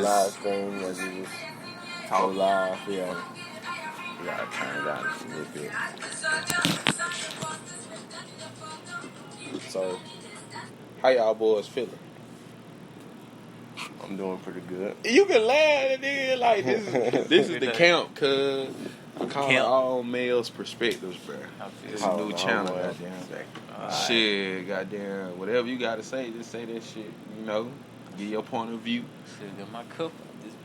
live stream, as you just talk live, yeah. You gotta turn it down just a little bit. So, how y'all boys feeling? I'm doing pretty good. You can laugh at it like this is the camp, cuz I call it all males perspectives, bro. It's a new channel, goddamn. Shit, goddamn, whatever you gotta say, just say that shit. You know, give your point of view. Shit, get my cup out this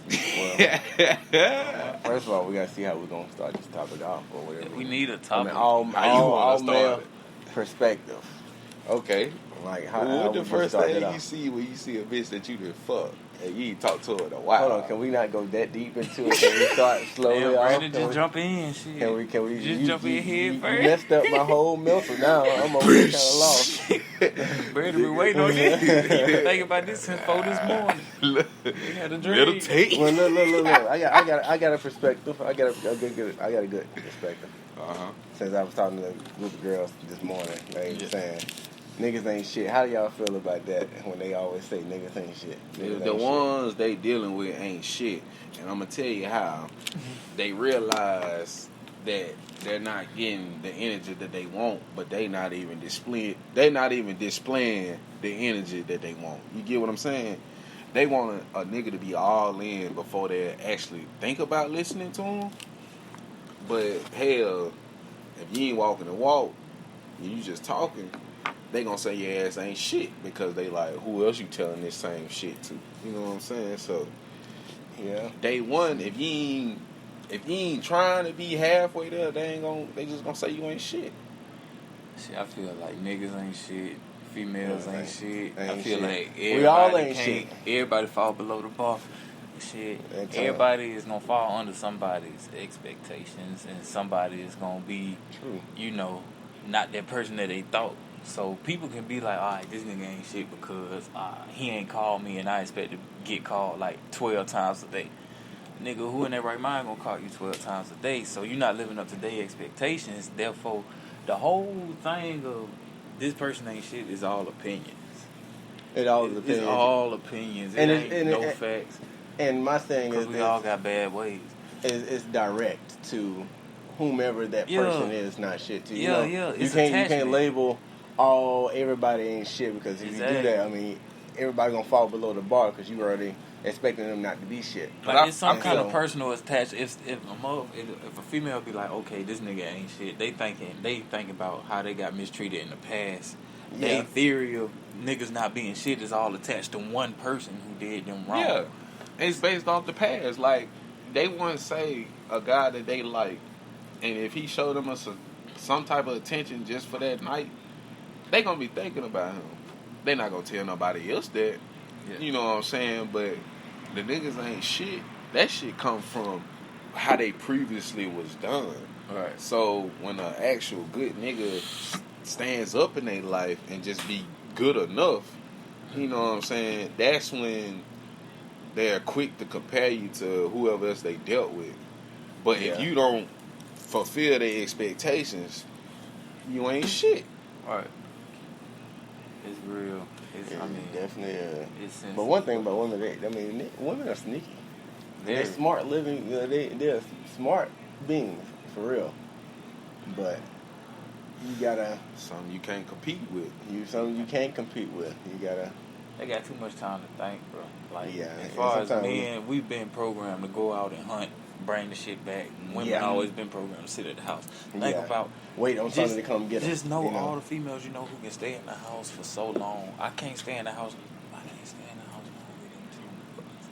bitch. Well, first of all, we gotta see how we're gonna start this topic off or whatever. We need a topic. I mean, all male perspective. Okay. Like how what the first thing you off? see when you see a bitch that you done fuck and you ain't talk to her in a while? Hold on, can we not go that deep into it? Can we start slowly off? Brandon, just jump in, shit. Can we just jump in here first? You messed up my whole mental now. I'm over here kind of lost. Brandon been waiting on this. He been thinking about this since 4 this morning. He had a dream. Meditate. Well, look. I got a perspective. I got a good perspective. Since I was talking to a group of girls this morning, they were saying niggas ain't shit. How do y'all feel about that when they always say niggas ain't shit? The ones they dealing with ain't shit. And I'm going to tell you how. They realize that they're not getting the energy that they want, but they not even displaying the energy that they want. You get what I'm saying? They want a nigga to be all in before they actually think about listening to them. But hell, if you ain't walking the walk, and you just talking, they gonna say your ass ain't shit because they like, who else you telling this same shit to? You know what I'm saying? So, yeah. Day one, if you ain't trying to be halfway there, they just gonna say you ain't shit. Shit, I feel like niggas ain't shit, females ain't shit. I feel shit. like We all ain't shit. Everybody fall below the bar. Shit, everybody is gonna fall under somebody's expectations, and somebody is gonna be, you know, not that person that they thought. So people can be like, all right, this nigga ain't shit because he ain't called me and I expect to get called like 12 times a day. Nigga, who in their right mind gonna call you 12 times a day? So you're not living up to their expectations. Therefore, the whole thing of this person ain't shit is all opinions. It's all opinions. It ain't no facts. And my thing is, we all got bad ways. It's direct to whomever that person is, not shit to you. You can't label everybody ain't shit, because if you do that, I mean, everybody gonna fall below the bar because you already expecting them not to be shit. Like it's some kind of personal attachment. If a female be like, okay, this nigga ain't shit, they thinking about how they got mistreated in the past. Their theory of niggas not being shit is all attached to one person who did them wrong. Yeah, it's based off the past. Like, they wouldn't say a guy that they like, and if he showed them some type of attention just for that night, they gonna be thinking about him. They not gonna tell nobody else that. Yeah. You know what I'm saying? But the niggas ain't shit. That shit come from how they previously was done. Right. So when an actual good nigga stands up in their life and just be good enough, you know what I'm saying? That's when they're quick to compare you to whoever else they dealt with. But if you don't fulfill their expectations, you ain't shit. Right. It's real. I mean, definitely. It's but one thing about women, women are sneaky. They're smart living. They're smart beings for real. But you gotta something you can't compete with. Something you can't compete with. You gotta. They got too much time to think, bro. Like, as as far as men, we've been programmed to go out and hunt, bring the shit back. Women always been programmed to sit at the house. Think about wait on somebody to come get them. Just know all the females you know who can stay in the house for so long. I can't stay in the house. I can't stay in the house longer than 2 months.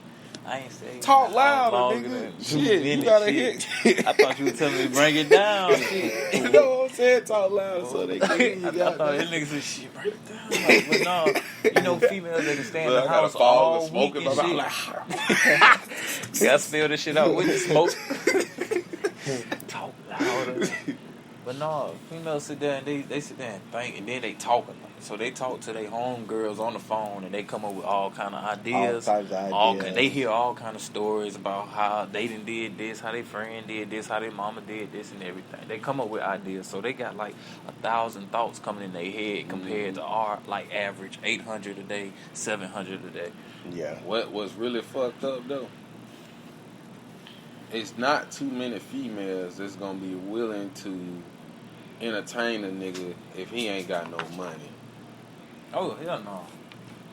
I ain't staying. Talk louder, nigga. Shit, you gotta hit. I thought you were telling me to bring it down. Shit. You know what I'm saying? Talk louder so they can hear you. I thought that nigga said shit, bring it down. Like, but no, you know females that can stay in the house all week and shit. Gotta spill this shit out with the smoke. Talk louder. But no, females sit there and they sit there and think, and then they talking. So they talk to their homegirls on the phone, and they come up with all kind of ideas. All types of ideas. They hear all kind of stories about how they did this, how their friend did this, how their mama did this, and everything. They come up with ideas. So they got like 1,000 thoughts coming in their head compared to our like average 800 a day, 700 a day. Yeah. What was really fucked up though? It's not too many females that's gonna be willing to entertain a nigga if he ain't got no money. Oh, hell no.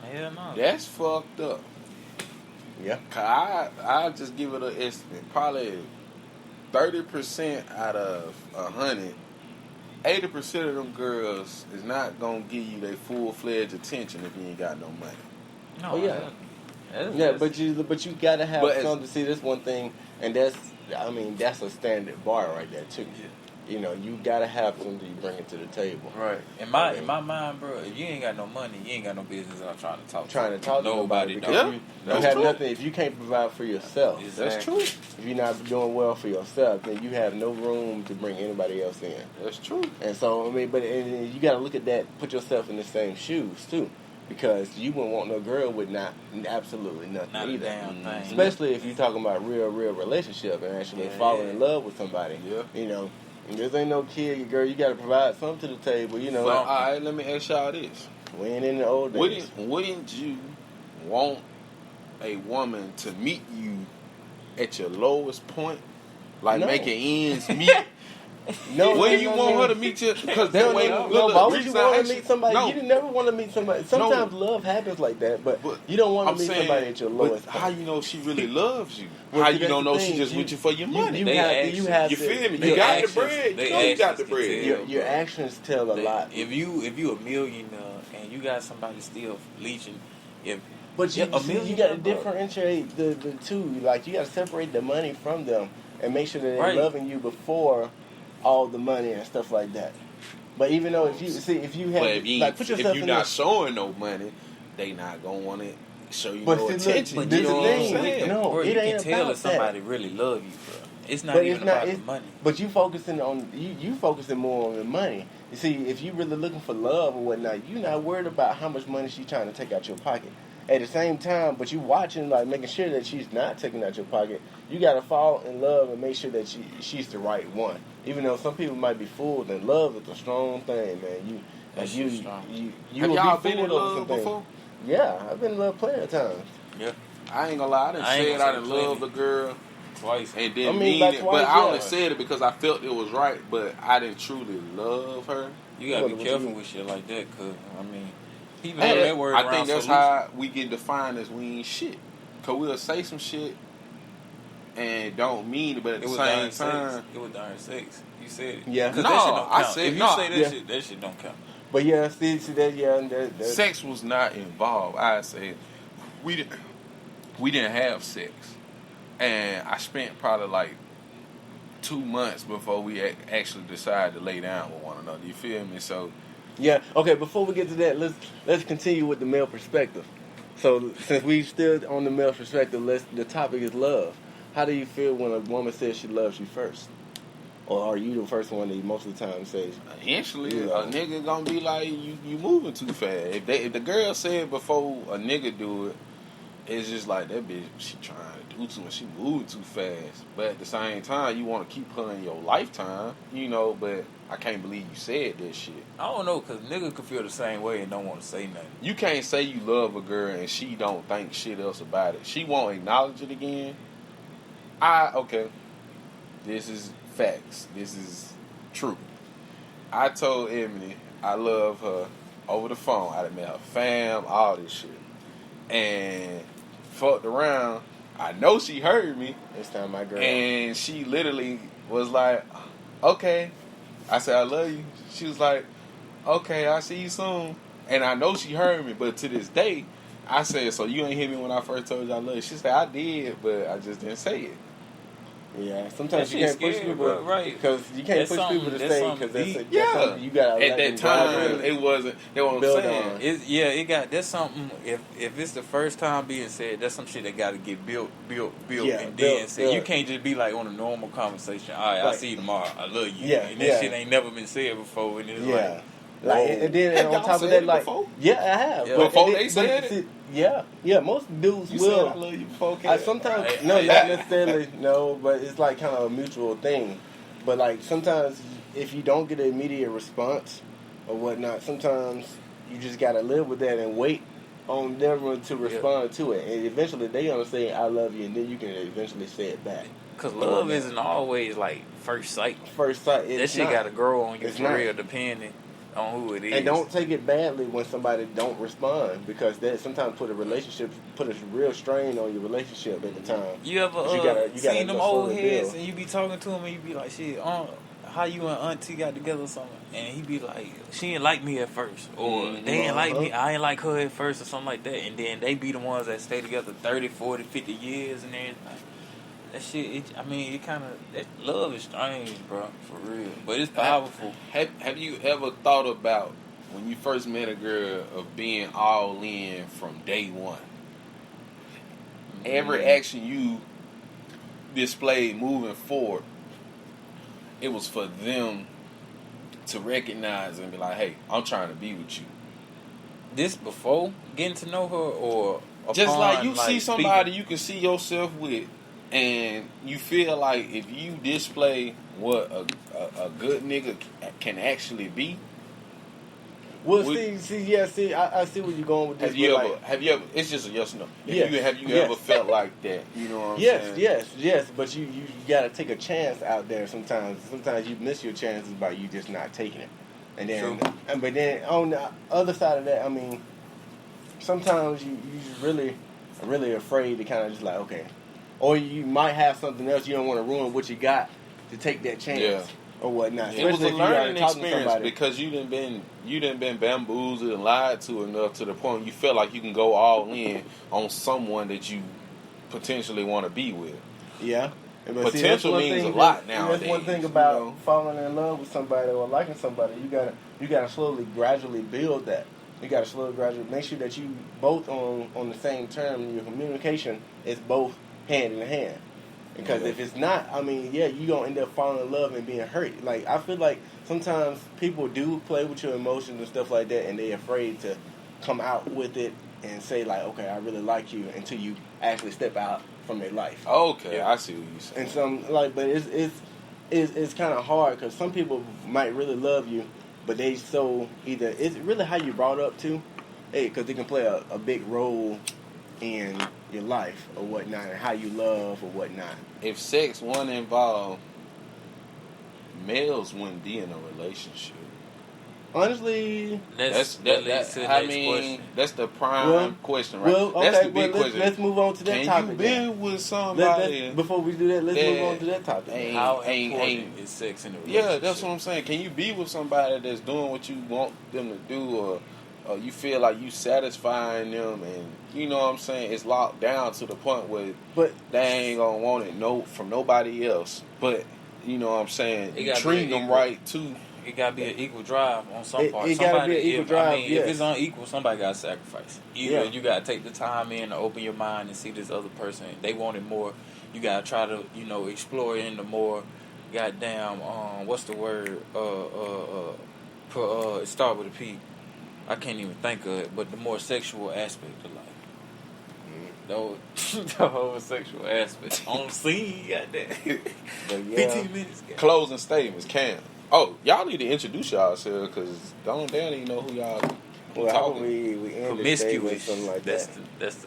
Hell no. That's fucked up. Yeah. Cause I just give it an estimate. Probably 30% out of 100, 80% of them girls is not gonna give you their full-fledged attention if you ain't got no money. No, oh yeah. But you gotta have something to see. This one thing, and that's a standard bar right there too. Yeah. You know, you gotta have something you bring it to the table. Right. In my mind, bro, if you ain't got no money, you ain't got no business out trying to talk to nobody. Because you have nothing. If you can't provide for yourself, exactly. That's true. If you're not doing well for yourself, then you have no room to bring anybody else in. That's true. And so and you gotta look at that. Put yourself in the same shoes too. Because you wouldn't want no girl with absolutely nothing not either. A damn thing. Especially if you're talking about real relationship and actually falling in love with somebody. Yeah. You know, this ain't no kid, girl. You got to provide something to the table. You know. But, all right, let me ask y'all this: we ain't in the old days. Wouldn't you want a woman to meet you at your lowest point, like making ends meet? When you want her to meet you, because that way, why would you want to meet somebody? No. You never want to meet somebody. Sometimes love happens like that, but you don't want to meet somebody at your lowest. How you know she really loves you? Well, how you don't know she just with you for your money? You feel me? You got the bread. You got the bread. Your actions tell a lot. If you a millionaire and you got somebody still leeching, but you got to differentiate the two. Like you got to separate the money from them and make sure that they're loving you before all the money and stuff like that. But even though if you're not showing no money, they not gonna want to show you attention. But you know what I'm saying? No, bro, you can tell if somebody really love you, bro. It's not even about the money. But you focusing more on the money. You see, if you really looking for love or whatnot, you're not worried about how much money she's trying to take out your pocket. At the same time, but you watching, like making sure that she's not taking out your pocket. You gotta fall in love and make sure that she's the right one. Even though some people might be fooled, and love is a strong thing, man. You have y'all been in love before? Yeah, I've been in love plenty of times. Yeah, I ain't gonna lie. I done loved a girl twice, and didn't mean it. But I only said it because I felt it was right. But I didn't truly love her. You gotta be careful with shit like that, cause people have that word around. I think that's how we get defined as we ain't shit. Cause we'll say some shit and don't mean it, but at the same time, it was darn sex. You said it. Yeah. No, that shit don't count. I said if you say that shit don't count. But yeah, see that, that sex was not involved. I said we didn't have sex, and I spent probably like 2 months before we actually decided to lay down with one another. You feel me? So. Yeah. Okay. Before we get to that, let's continue with the male perspective. So since we still on the male perspective, the topic is love. How do you feel when a woman says she loves you first, or are you the first one that most of the time says? Eventually, a nigga gonna be like, you moving too fast. If the girl said before a nigga do it, it's just like that bitch. She trying to do too much. She moving too fast. But at the same time, you want to keep her in your lifetime, But I can't believe you said that shit. I don't know, cause nigga could feel the same way and don't want to say nothing. You can't say you love a girl and she don't think shit else about it. She won't acknowledge it again. This is facts. This is true. I told Emily I love her over the phone. I done met her fam, all this shit. And fucked around. I know she heard me. This time my girl. And she literally was like, okay. I said, I love you. She was like, okay, I'll see you soon. And I know she heard me, but to this day, I said, so you ain't hear me when I first told you I love you? She said, I did, but I just didn't say it. Yeah, sometimes you can't push people, right? Because you can't push people to stay because that's something you gotta at that time. It wasn't. That's what I'm saying. It got that's something. If it's the first time being said, that's some shit that got to get built, and then said. You can't just be like on a normal conversation. All right, I'll see you tomorrow. I love you. Yeah, and this shit ain't never been said before, and it's and then on top of that, like, before? I have. Yeah. Before they said it? Yeah, most dudes will. Said I love you before. Sometimes, not necessarily, no, but it's like kind of a mutual thing. But like sometimes, if you don't get an immediate response or whatnot, sometimes you just gotta live with that and wait on them to respond to it. And eventually, they gonna say "I love you," and then you can eventually say it back. Because love isn't always like first sight. First sight, that shit gotta grow on you for real, depending on who it is. And don't take it badly when somebody don't respond, because that sometimes put a real strain on your relationship at the time. You ever seen them old heads and you be talking to them and you be like, shit, how you and auntie got together or something? And he be like, she didn't like me at first, or they didn't like me, I ain't like her at first, or something like that. And then they be the ones that stay together 30, 40, 50 years and everything. That shit, that love is strange, bro, for real. But it's powerful. Have you ever thought about when you first met a girl of being all in from day one? Mm-hmm. Every action you displayed moving forward, it was for them to recognize and be like, hey, I'm trying to be with you. This before getting to know her, or just like you see somebody you can see yourself with, and you feel like if you display what a good nigga can actually be. Well, I see where you're going with this. Have you ever? It's just a yes or no. Have you ever felt like that? You know what I'm saying? Yes. But you got to take a chance out there. Sometimes you miss your chances by you just not taking it. And then, but then on the other side of that, I mean, sometimes you just really afraid to kind of just like, okay. Or you might have something else you don't want to ruin what you got to take that chance or whatnot. It was a learning experience because you done been bamboozled and lied to enough to the point you feel like you can go all in on someone that you potentially want to be with. Yeah. But potential means a lot nowadays. That's one thing about falling in love with somebody or liking somebody. You gotta slowly, gradually build that. You gotta slowly, gradually make sure that you both on the same term. Your communication is both hand in hand. Because if it's not, I mean, you gonna end up falling in love and being hurt. Like, I feel like sometimes people do play with your emotions and stuff like that, and they're afraid to come out with it and say like, okay, I really like you, until you actually step out from their life. Okay, I see what you're saying. And but it's kind of hard because some people might really love you, but they either it's really how you brought up too, because they can play a big role in your life or whatnot, and how you love or whatnot. If sex wasn't involved, males wouldn't be in a relationship. Honestly, that's the prime question, right? Okay, that's the big question. Let's move on to that topic. Can you be with somebody? Before we do that, let's move on to that topic. How important is sex in a relationship? Yeah, that's what I'm saying. Can you be with somebody that's doing what you want them to do, or you feel like you satisfying them, and you know what I'm saying, it's locked down to the point where they ain't gonna want it from nobody else, but you know what I'm saying, you treat them right too. It gotta be an equal drive on some part. It gotta be an equal drive. If it's unequal, somebody gotta sacrifice. Either you gotta take the time in to open your mind and see this other person. They want it more. You gotta try to, explore into more. Goddamn, what's the word? It start with a P. I can't even think of it, but the more sexual aspect of life. The homosexual aspect. On scene, goddamn. 15 minutes. Closing statements, Cam. Oh, y'all need to introduce yourselves, because don't damn even know who y'all talking. We end the statement with something like that.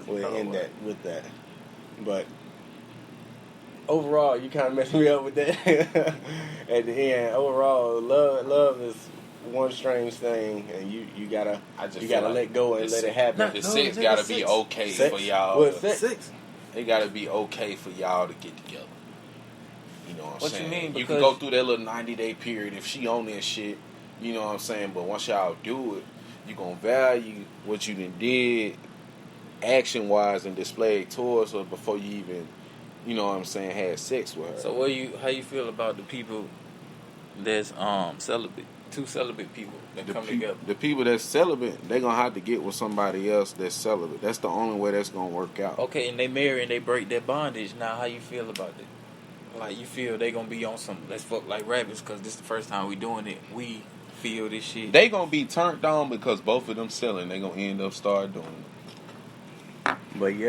We'll end that with that. But overall, you kind of messed me up with that. At the end, overall, love is one strange thing, and you gotta let go and let it happen. The sex gotta be okay for y'all. Well, sex. It gotta be okay for y'all to get together. You know what I'm saying? You mean? You can go through that little 90-day period if she on that shit. You know what I'm saying? But once y'all do it, you gonna value what you done did, action wise, and display towards her before you even you know what I'm saying, had sex with her. So how you feel about the people that's celibate, two celibate people that come together? The people that's celibate, they gonna have to get with somebody else that's celibate. That's the only way that's gonna work out. Okay, and they marry and they break their bondage. Now, how you feel about that? Like, you feel they gonna be on some let's fuck like rabbits because this is the first time we doing it. We feel this shit. They gonna be turned on because both of them selling. They gonna end up start doing it. But yeah.